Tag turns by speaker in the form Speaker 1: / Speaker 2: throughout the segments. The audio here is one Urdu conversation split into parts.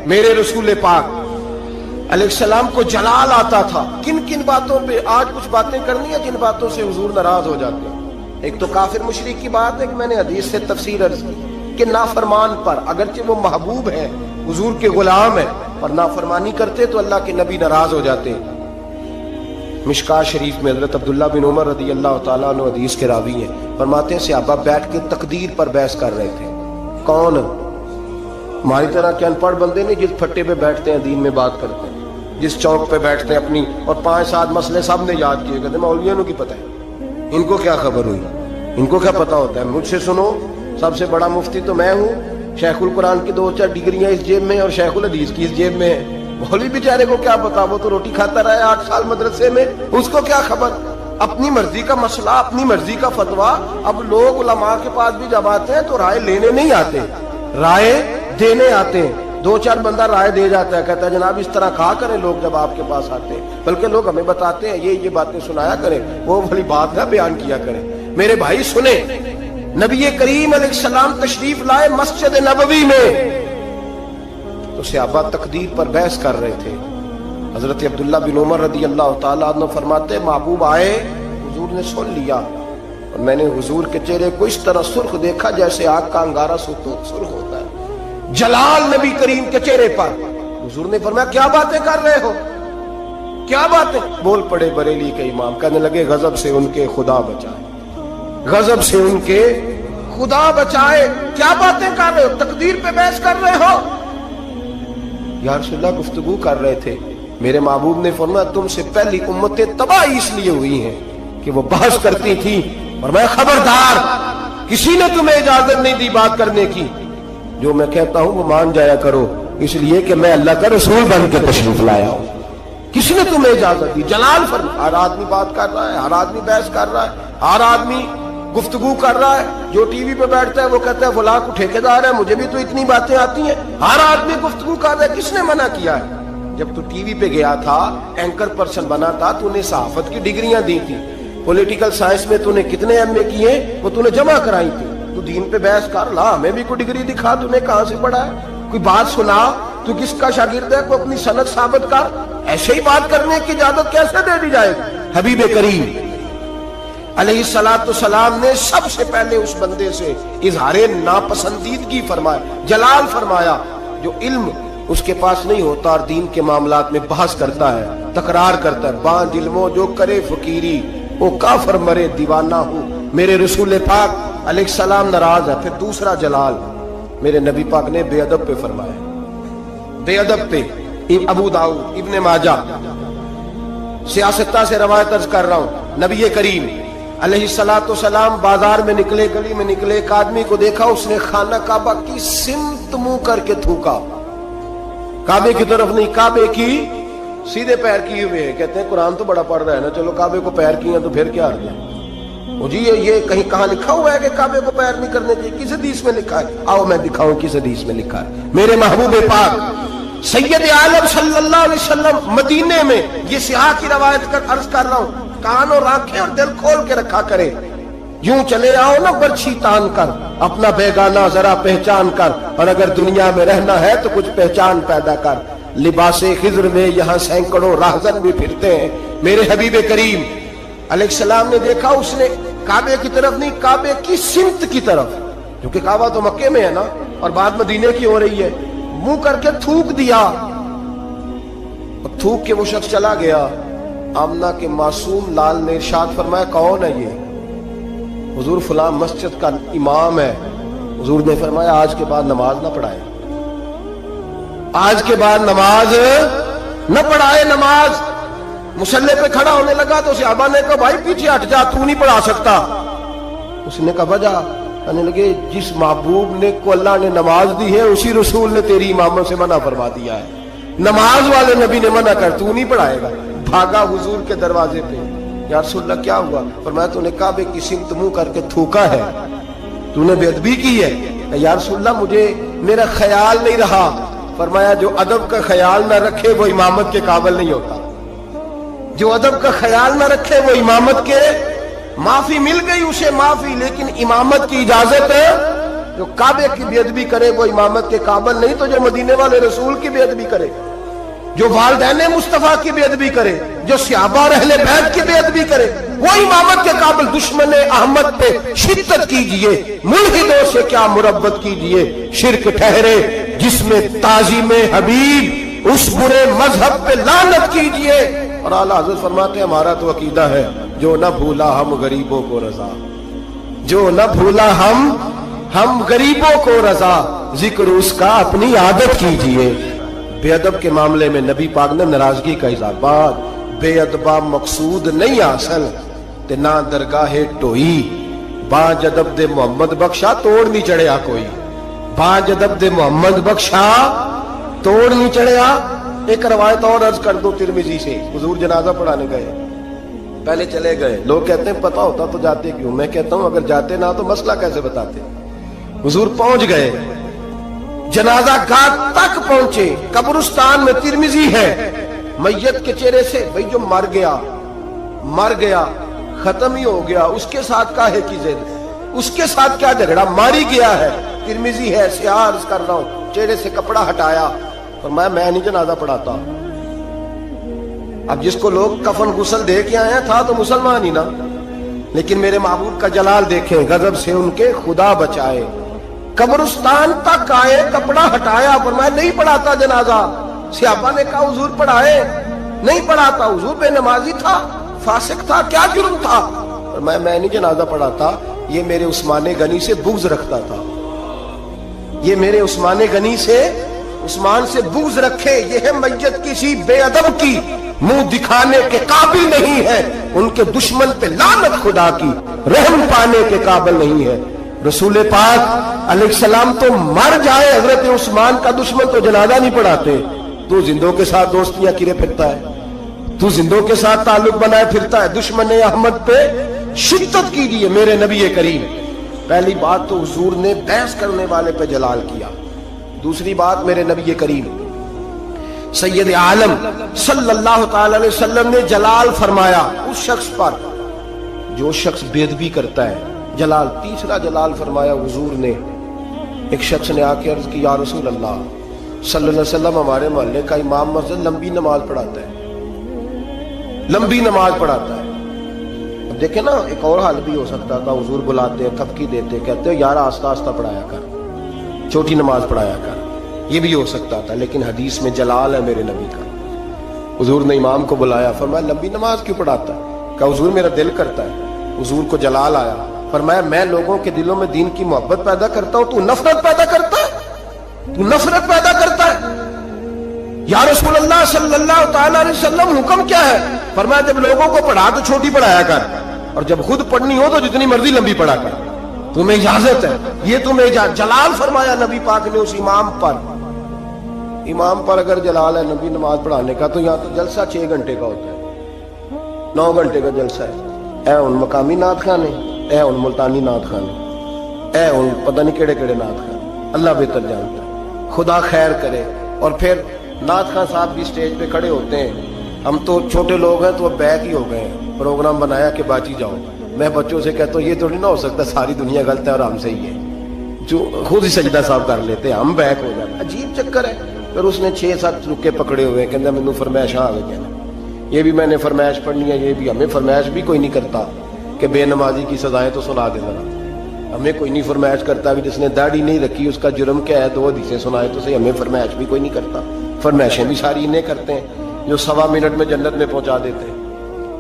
Speaker 1: میرے رسول پاک علیہ السلام کو جلال آتا تھا. کن کن باتوں پہ آج کچھ باتیں کرنی ہیں جن باتوں سے حضور ناراض ہو جاتے ہیں. ایک تو کافر مشرک کی بات ہے کہ میں نے حدیث سے تفسیر عرض کی کہ نافرمان پر اگرچہ وہ محبوب ہے حضور کے غلام ہے اور نافرمانی کرتے تو اللہ کے نبی ناراض ہو جاتے ہیں. مشکاہ شریف میں حضرت عبداللہ بن عمر رضی اللہ تعالیٰ عنہ حدیث کے راوی ہیں, فرماتے ہیں صحابہ بیٹھ کے تقدیر پر بحث کر رہے تھے. کون؟ ہماری طرح کے ان پڑھ بندے نہیں جس پھٹے پہ بیٹھتے ہیں دین میں بات کرتے ہیں, جس چوک پہ بیٹھتے ہیں اپنی اور 5-7 مسئلے سب نے یاد کیے, کہتے ہیں مولویوں کی پتہ ہے, ان کو کیا خبر ہوئی, ان کو کیا پتا ہوتا ہے. مجھ سے سنو, سب سے بڑا مفتی تو میں ہوں, شیخ القرآن کی 2-4 ڈگریاں اس جیب میں اور شیخ الحدیث کی اس جیب میں ہے. مولوی بیچارے کو کیا پتا, وہ تو روٹی کھاتا رہا ہے 8 سال مدرسے میں, اس کو کیا خبر. اپنی مرضی کا مسئلہ, اپنی مرضی کا فتویٰ. اب لوگ علماء کے پاس بھی جب آتے ہیں تو رائے لینے نہیں آتے, رائے دینے آتے ہیں. 2-4 بندہ رائے دے جاتا ہے, کہتا ہے جناب اس طرح کہا کریں لوگ جب آپ کے پاس آتے ہیں, بلکہ لوگ ہمیں بتاتے ہیں یہ باتیں سنایا کریں, وہ والی بات نہ بیان کیا کریں. میرے بھائی سنیں, نبی کریم علیہ السلام تشریف لائے مسجد نبوی میں تو صحابہ تقدیر پر بحث کر رہے تھے. حضرت عبداللہ بن عمر رضی اللہ تعالیٰ عنہ فرماتے محبوب آئے, حضور نے سن لیا اور میں نے حضور کے چہرے کو اس طرح سرخ دیکھا جیسے آگ کا انگارہ سرخ ہوتا ہے. جلال نبی کریم کے چہرے پر. حضور نے فرمایا کیا باتیں کر رہے ہو, کیا باتیں. بول پڑے بریلی کے امام, کہنے لگے غضب سے ان کے خدا بچائے, غضب سے ان کے خدا بچائے. کیا باتیں کر رہے ہو, تقدیر پہ بحث کر رہے ہو. یا رسول اللہ گفتگو کر رہے تھے. میرے محبوب نے فرمایا تم سے پہلی امتیں تباہی اس لیے ہوئی ہیں کہ وہ بحث کرتی تھی, اور میں خبردار کسی نے تمہیں اجازت نہیں دی بات کرنے کی, جو میں کہتا ہوں وہ مان جایا کرو, اس لیے کہ میں اللہ کا رسول بن کے تشریف لایا ہوں. کسی نے تمہیں اجازت دی. جلال فرما, ہر آدمی بات کر رہا ہے, ہر آدمی بحث کر رہا ہے, ہر آدمی گفتگو کر رہا ہے. جو ٹی وی پہ بیٹھتا ہے وہ کہتا ہے فلاں کو ٹھیکیدار ہے, مجھے بھی تو اتنی باتیں آتی ہیں. ہر آدمی گفتگو کر رہا ہے. کس نے منع کیا ہے؟ جب تو ٹی وی پہ گیا تھا, اینکر پرسن بنا تھا, تو نے صحافت کی ڈگریاں دی تھی, پولیٹیکل سائنس میں تو نے کتنے ایم اے کیے, وہ تو نے جمع کرائی تھی. تو دین پہ بحث کر لا, ہمیں بھی کوئی ڈگری دکھا, تو نے کہاں سے پڑھا ہے, کوئی بات سنا, تو کس کا شاگرد ہے, کو اپنی سند ثابت کر. ایسے ہی بات کرنے کی اجازت کیسے دے دی جائے؟ حبیب کریم علیہ السلام نے سب سے پہلے اس بندے سے اظہار ناپسندیدگی فرمایا, جلال فرمایا, جو علم اس کے پاس نہیں ہوتا اور دین کے معاملات میں بحث کرتا ہے, تکرار کرتا ہے. بانج علموں جو کرے فقیری, وہ کافر مرے دیوانہ ہو. میرے رسول پاک علیہ السلام ناراض ہے. پھر دوسرا جلال میرے نبی پاک نے بے ادب پہ فرمایا, بے ادب پہ. ابو داؤد, ابن ماجہ, سیاستہ سے روایت عرض کر رہا ہوں. نبی کریم علیہ السلام بازار میں نکلے, گلی میں نکلے, ایک آدمی کو دیکھا, اس نے خانہ کعبہ کی سمت منہ کر کے تھوکا. کعبے کی طرف نہیں, کعبے کی سیدھے پیر کیے ہوئے ہیں. کہتے ہیں قرآن تو بڑا پڑھ رہا ہے نا, چلو کعبے کو پیر کیے ہیں تو پھر کیا ہر گیا. جی یہ کہیں کہاں لکھا ہوا ہے کہ کعبے کو پیر نہیں کرنے چاہیے؟ کس حدیث میں لکھا ہے؟ آؤ میں دکھاؤں کس حدیث میں لکھا ہے. میرے محبوب پاک سید عالم صلی اللہ علیہ وسلم مدینے میں, یہ سیاح کی روایت کر عرض کر رہا ہوں, کان اور آنکھیں اور دل کھول کے رکھا کرے. یوں چلے آؤ نا برچھی تان کر, اپنا بیگانہ ذرا پہچان کر, اور اگر دنیا میں رہنا ہے تو کچھ پہچان پیدا کر. لباس خضر میں یہاں سینکڑوں راہزن بھی پھرتے ہیں. میرے حبیب کریم علیہ السلام نے دیکھا, اس نے کعبے کی طرف نہیں, کعبے کی سمت کی طرف, کیونکہ کعبہ تو مکے میں ہے نا اور بات مدینے کی ہو رہی ہے, منہ کر کے تھوک دیا. اور تھوک کے وہ شخص چلا گیا. آمنہ کے معصوم لال نے ارشاد فرمایا کون ہے یہ؟ حضور فلاں مسجد کا امام ہے. حضور نے فرمایا آج کے بعد نماز نہ پڑھائے, آج کے بعد نماز نہ پڑھائے. نماز مصلی پہ کھڑا ہونے لگا تو صحابہ نے کہا بھائی پیچھے ہٹ جا, تو نہیں پڑھا سکتا. اس نے کہا وجہ, کہنے لگے جس محبوب نے کو اللہ نے نماز دی ہے اسی رسول نے تیری امامت سے منع فرما دیا ہے. نماز والے نبی نے منع کر, تو نہیں پڑھائے گا. بھاگا حضور کے دروازے پہ, یا رسول اللہ کیا ہوا؟ فرمایا تو نے کعبے کی سمت منہ کر کے تھوکا ہے, تو نے بے ادبی کی ہے. یا رسول اللہ مجھے میرا خیال نہیں رہا. فرمایا جو ادب کا خیال نہ رکھے وہ امامت کے قابل نہیں ہوتا. جو ادب کا خیال نہ رکھے وہ امامت کے, معافی مل گئی اسے معافی, لیکن امامت کی اجازت جو کعبے کی بے ادبی کرے وہ امامت کے قابل نہیں، تو جو مدینے والے رسول کی بے ادبی کرے، جو والدین مصطفیٰ کی بے ادبی کرے، جو صحابہ اور اہل بیت کی بے ادبی کرے، وہ امامت کے قابل۔ دشمن احمد پہ شدت کیجئے، ملحدوں سے کیا مربت کیجئے، شرک ٹھہرے جس میں تعظیم حبیب، اس برے مذہب پہ لعنت کیجئے۔ اور اعلیٰ حضرت فرماتے ہیں ہمارا تو عقیدہ ہے جو نہ بھولا ہم غریبوں کو رضا، جو نہ بھولا ہم غریبوں کو رضا، ذکر اس کا اپنی عادت کیجئے۔ بے ادب کے معاملے میں نبی پاک نے ناراضگی کا اظہار، بات بے ادبہ مقصود نہیں اصل تے نہ درگاہ ٹوئی، باج ادب دے محمد بخشا توڑ نہیں چڑھیا کوئی، باج ادب دے محمد بخشا توڑ نہیں چڑھیا۔ ایک روایت اور عرض کر دو ترمذی سے، حضور جنازہ پڑھانے گئے، پہلے چلے گئے، لوگ کہتے ہیں پتہ ہوتا تو جاتے کیوں، میں کہتا ہوں اگر جاتے نہ تو مسئلہ کیسے بتاتے۔ حضور پہنچ گئے، جنازہ گاہ تک پہنچے، قبرستان میں ترمذی ہے، میت کے چہرے سے بھئی جو مر گیا ختم ہی ہو گیا، اس کے ساتھ کاہے کی ضد، اس کے ساتھ کیا جھگڑا، ماری گیا ہے، ترمذی ہے، سیاہ عرض کر رہا ہوں، چہرے سے کپڑا ہٹایا، فرمایا میں نہیں جنازہ پڑھاتا۔ اب جس کو لوگ کفن غسل دے کے آئے ہیں تھا تو مسلمان ہی نا، لیکن میرے معبود کا جلال دیکھیں، غضب سے ان کے خدا بچائے، قبرستان تک آئے، کپڑا ہٹایا، فرمایا نہیں پڑھاتا جنازہ۔ صحابہ نے کہا حضور پڑھائے، نہیں پڑھاتا، حضور بے نمازی تھا، فاسق تھا، کیا جرم تھا، فرمایا میں نہیں جنازہ پڑھاتا، یہ میرے عثمان غنی سے بغض رکھتا تھا، یہ میرے عثمان غنی سے، عثمان سے بغض رکھے، یہ ہے میت کسی بے ادب کی منہ دکھانے کے قابل نہیں ہے، ان کے دشمن پہ لعنت خدا کی، رحم پانے کے قابل نہیں ہے۔ رسول پاک علیہ السلام تو مر جائے، حضرت عثمان کا دشمن تو جنازہ نہیں پڑھاتے، تو زندوں کے ساتھ دوستیاں کرے پھرتا ہے، تو زندوں کے ساتھ تعلق بنائے پھرتا ہے۔ دشمن احمد پہ شدت کیجیے میرے نبی کریم۔ پہلی بات تو حضور نے بحث کرنے والے پہ جلال کیا، دوسری بات میرے نبی کریم سید عالم صلی اللہ تعالی علیہ وسلم نے جلال فرمایا اس شخص پر جو شخص بے ادبی کرتا ہے، جلال۔ تیسرا جلال فرمایا حضور نے، ایک شخص نے آ کے عرض کی یا رسول اللہ صلی اللہ علیہ وسلم ہمارے محلے کا امام مسجد لمبی نماز پڑھاتا ہے، لمبی نماز پڑھاتا ہے۔ اب دیکھیں نا ایک اور حال بھی ہو سکتا تھا، حضور بلاتے ہیں، تھپکی دیتے، کہتے ہیں یار آہستہ آہستہ پڑھایا کر، چھوٹی نماز پڑھایا کر، یہ بھی ہو سکتا تھا، لیکن حدیث میں جلال ہے میرے نبی کا۔ حضور نے امام کو بلایا، فرمایا لمبی نماز کیوں پڑھاتا ہے؟ کہا حضور میرا دل کرتا ہے۔ حضور کو جلال آیا، فرمایا میں لوگوں کے دلوں میں دین کی محبت پیدا کرتا ہوں، تو نفرت پیدا کرتا ہے، تو نفرت پیدا کرتا ہے۔ یا رسول اللہ صلی اللہ تعالی علیہ وسلم حکم کیا ہے؟ فرمایا جب لوگوں کو پڑھا تو چھوٹی پڑھایا کر، اور جب خود پڑھنی ہو تو جتنی مرضی لمبی پڑھا کر، تمہیں اجازت ہے، یہ تمہیں اجازت۔ جلال فرمایا نبی پاک نے اس امام پر، امام پر اگر جلال ہے نبی نماز پڑھانے کا، تو یہاں تو جلسہ 6 گھنٹے کا ہوتا ہے، 9 گھنٹے کا جلسہ ہے، اے ان مقامی نعت خانے، اے ان ملتانی نعت خانے، اے ان پتہ نہیں کیڑے کیڑے نعت خانے، اللہ بہتر جانتا ہے، خدا خیر کرے۔ اور پھر نعت خان صاحب بھی سٹیج پہ کھڑے ہوتے ہیں، ہم تو چھوٹے لوگ ہیں تو اب بیک ہی ہو گئے ہیں، پروگرام بنایا کہ باجی جاؤ، میں بچوں سے کہتا ہوں یہ تو نہیں نہ ہو سکتا ساری دنیا غلط ہے اور ہم سے ہی ہے، جو خود ہی سجدہ صاحب کر لیتے ہیں، ہم بیک ہو جاتے ہیں، عجیب چکر ہے۔ پھر اس نے 6-7 رکے پکڑے ہوئے ہیں، کہتا مینوں فرمائش آ گئی ہے، یہ بھی میں نے فرمائش پڑھنی ہے، یہ بھی، ہمیں فرمائش بھی کوئی نہیں کرتا کہ بے نمازی کی سزائیں تو سنا دے ذرا، ہمیں کوئی نہیں فرمائش کرتا کہ جس نے داڑھی نہیں رکھی اس کا جرم کیا ہے، 2 حدیثیں سنائے تو صحیح، ہمیں فرمائش بھی کوئی نہیں کرتا۔ فرمائشیں بھی ساری انہیں کرتے ہیں جو 1.25 منٹ میں جنت میں پہنچا دیتے ہیں،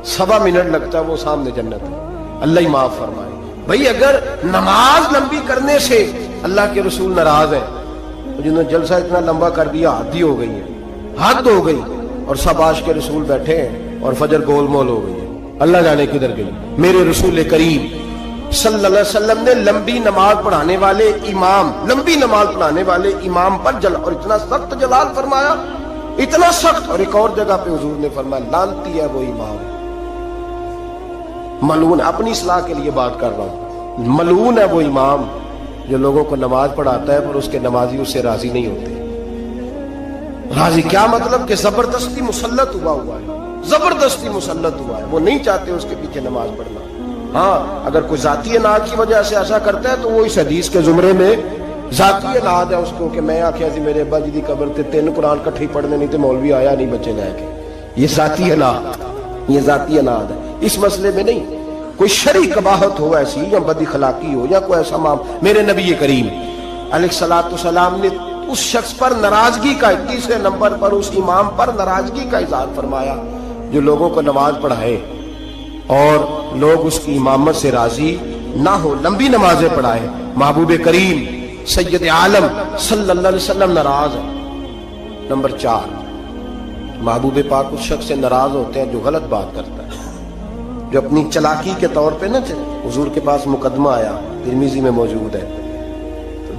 Speaker 1: 1.25 منٹ لگتا ہے وہ سامنے جنت ہے، اللہ ہی معاف فرمائے۔ بھئی اگر نماز لمبی کرنے سے اللہ کے رسول ناراض ہیں، جنہوں نے جلسہ اتنا لمبا کر دیا حد ہی ہو گئی ہے، حد ہو گئی، اور سب عاشق کے رسول بیٹھے ہیں اور فجر گول مول ہو گئی ہے، اللہ جانے کدھر گئی۔ میرے رسول کریم صلی اللہ علیہ وسلم نے لمبی نماز پڑھانے والے امام، لمبی نماز پڑھانے والے امام پر اور اتنا سخت جلال فرمایا، اتنا سخت۔ اور ایک اور جگہ پہ حضور نے فرمایا لعنتی ہے وہ امام، ملعون، اپنی اصلاح کے لیے بات کر رہا ہوں، ملعون ہے وہ امام جو لوگوں کو نماز پڑھاتا ہے پر اس کے نمازی اس سے راضی نہیں ہوتے۔ راضی کیا مطلب کہ زبردستی مسلط ہوا ہے، زبردستی مسلط ہوا ہے، وہ نہیں چاہتے اس کے پیچھے نماز پڑھنا، ہاں اگر کوئی ذاتی اناد کی وجہ سے ایسا کرتا ہے تو وہ اس حدیث کے زمرے میں ذاتی اناد ہے اس کو کہ میں آخیا سی میرے ابا جی دی قبر تے 3 قرآن کٹھے پڑھنے نہیں تے مولوی آیا نہیں بچے لے کے. یہ ذاتی اناد، یہ ذاتی اناد ہے. اس مسئلے میں نہیں کوئی شرعی قباحت ہو ایسی یا بد اخلاقی ہو یا کوئی ایسا میرے نبی کریم علیہ الصلوۃ والسلام نے اس شخص پر ناراضگی کا 21 نمبر پر اس امام پر ناراضگی کا اظہار فرمایا جو لوگوں کو نماز پڑھائے اور لوگ اس کی امامت سے راضی نہ ہو، لمبی نمازیں پڑھائے. محبوب کریم سید عالم صلی اللہ علیہ وسلم ناراض ہے. نمبر 4 محبوب پاک اس شخص سے ناراض ہوتے ہیں جو غلط بات کرتا ہے، جو اپنی چلاکی کے طور پہ نہ چلے. حضور کے پاس مقدمہ آیا، ترمذی میں موجود ہے.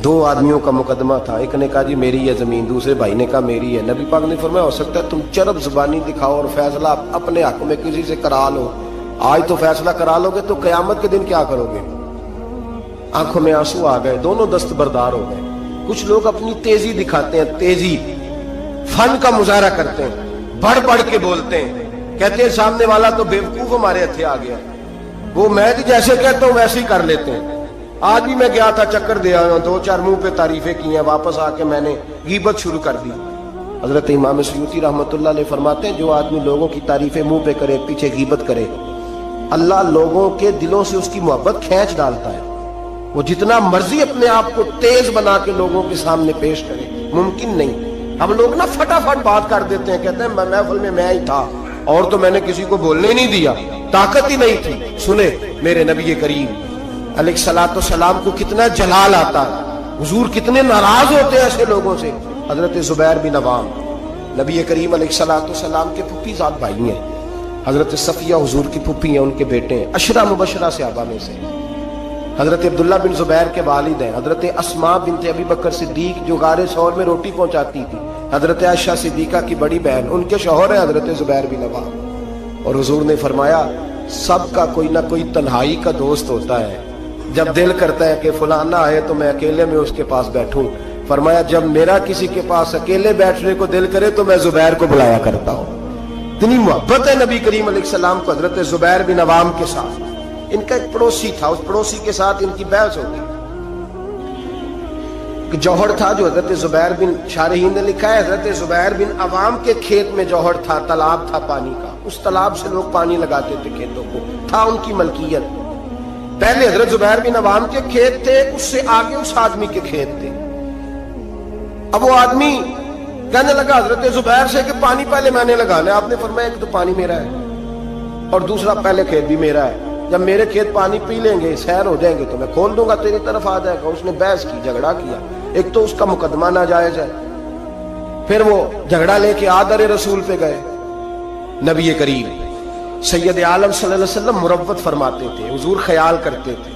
Speaker 1: 2 آدمیوں کا مقدمہ تھا، ایک نے کہا جی میری ہے زمین، دوسرے بھائی نے کہا میری ہے. نبی پاک نے فرمایا ہو سکتا ہے تم چرب زبانی دکھاؤ اور فیصلہ اپنے حق میں کسی سے کرا لو. آج تو فیصلہ کرا لو گے تو قیامت کے دن کیا کرو گے؟ آنکھوں میں آنسو آ گئے، دونوں دستبردار ہو گئے. کچھ لوگ اپنی تیزی دکھاتے ہیں، تیزی فن کا مظاہرہ کرتے ہیں، بڑھ بڑھ کے بولتے ہیں، کہتے ہیں سامنے والا تو بیوقوف ہمارے ہتھے آ گیا. وہ میں جیسے کہتا ہوں ویسے ہی کر لیتے ہیں. آج بھی میں گیا تھا چکر دے آیا ہوں، 2-4 منہ پہ تعریفیں کی ہیں، واپس آ کے میں نے غیبت شروع کر دی. حضرت امام سیوطی رحمۃ اللہ علیہ فرماتے ہیں جو آدمی لوگوں کی تعریفیں منہ پہ کرے پیچھے غیبت کرے، اللہ لوگوں کے دلوں سے اس کی محبت کھینچ ڈالتا ہے. وہ جتنا مرضی اپنے آپ کو تیز بنا کے لوگوں کے سامنے پیش کرے ممکن نہیں. ہم لوگ نا فٹافٹ بات کر دیتے ہیں، کہتے ہیں محفل میں ہی تھا اور تو میں نے کسی کو بولنے ہی نہیں دیا، طاقت ہی نہیں تھی. سنے میرے نبی کریم علیہ الصلوۃ والسلام کو کتنا جلال آتا ہے، حضور کتنے ناراض ہوتے ہیں ایسے لوگوں سے. حضرت زبیر بن عوام نبی کریم علیہ الصلوۃ والسلام کے پھوپھی زاد بھائی ہیں. حضرت صفیہ حضور کی پھوپھی ہیں، ان کے بیٹے ہیں، 10 مبشرہ صحابہ میں سے. حضرت عبداللہ بن زبیر کے والد ہیں. حضرت اسماء بنت ابی بکر صدیق جو غار ثور میں روٹی پہنچاتی تھی، حضرت عائشہ صدیقہ کی بڑی بہن، ان کے شوہر ہیں حضرت زبیر بن عوام. اور حضور نے فرمایا سب کا کوئی نہ کوئی تنہائی کا دوست ہوتا ہے. جب دل کرتا ہے کہ فلانا آئے تو میں اکیلے میں اس کے پاس بیٹھوں، فرمایا جب میرا کسی کے پاس اکیلے بیٹھنے کو دل کرے تو میں زبیر کو بلایا کرتا ہوں. اتنی محبت ہے نبی کریم علیہ السلام کو حضرت زبیر بن عوام کے ساتھ. ان کا ایک پڑوسی تھا، اس پڑوسی کے ساتھ ان کی بحث ہوگی. جوہر تھا جو حضرت زبیر بن، شارحین نے لکھا ہے حضرت زبیر بن عوام کے کھیت میں جوہر تھا، تالاب تھا پانی کا، اس تالاب سے لوگ پانی لگاتے تھے کھیتوں کو، تھا ان کی ملکیت. پہلے حضرت زبیر بن عوام کے کھیت تھے، اس سے آگے اس آدمی کے کھیت تھے. اب وہ آدمی کہنے لگا حضرت زبیر سے کہ پانی پہلے میں نے لگانا ہے. آپ نے فرمایا ایک تو پانی میرا ہے اور دوسرا پہلے کھیت بھی میرا ہے، جب میرے کھیت پانی پی لیں گے سیر ہو جائیں گے تو میں کھول دوں گا، تیری طرف آ جائے گا. اس نے بحث کی، جھگڑا کیا. ایک تو اس کا مقدمہ ناجائز ہے، پھر وہ جھگڑا لے کے آدر رسول پہ گئے. نبی کریم سید عالم صلی اللہ علیہ وسلم مروت فرماتے تھے، حضور خیال کرتے تھے.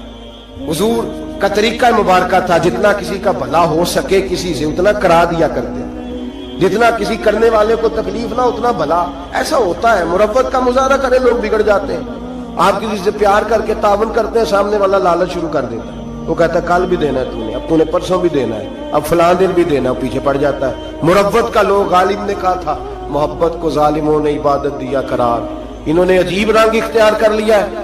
Speaker 1: حضور کا طریقہ مبارکہ تھا جتنا کسی کا بھلا ہو سکے کسی سے اتنا کرا دیا کرتے تھے، جتنا کسی کرنے والے کو تکلیف نہ اتنا بھلا. ایسا ہوتا ہے مروت کا مظاہرہ کرے لوگ بگڑ جاتے ہیں. آپ کسی سے پیار کر کے تعاون کرتے ہیں، سامنے والا لالچ شروع کر دیتا ہے، وہ کہتا ہے کل بھی دینا ہے تو نے، اب تو نے پرسوں بھی دینا ہے، اب فلاں دن بھی دینا ہے، پیچھے پڑ جاتا ہے. مروت کا لوگ غالب نے کہا تھا محبت کو ظالموں نے عبادت دیا قرار. انہوں نے عجیب رنگ اختیار کر لیا ہے.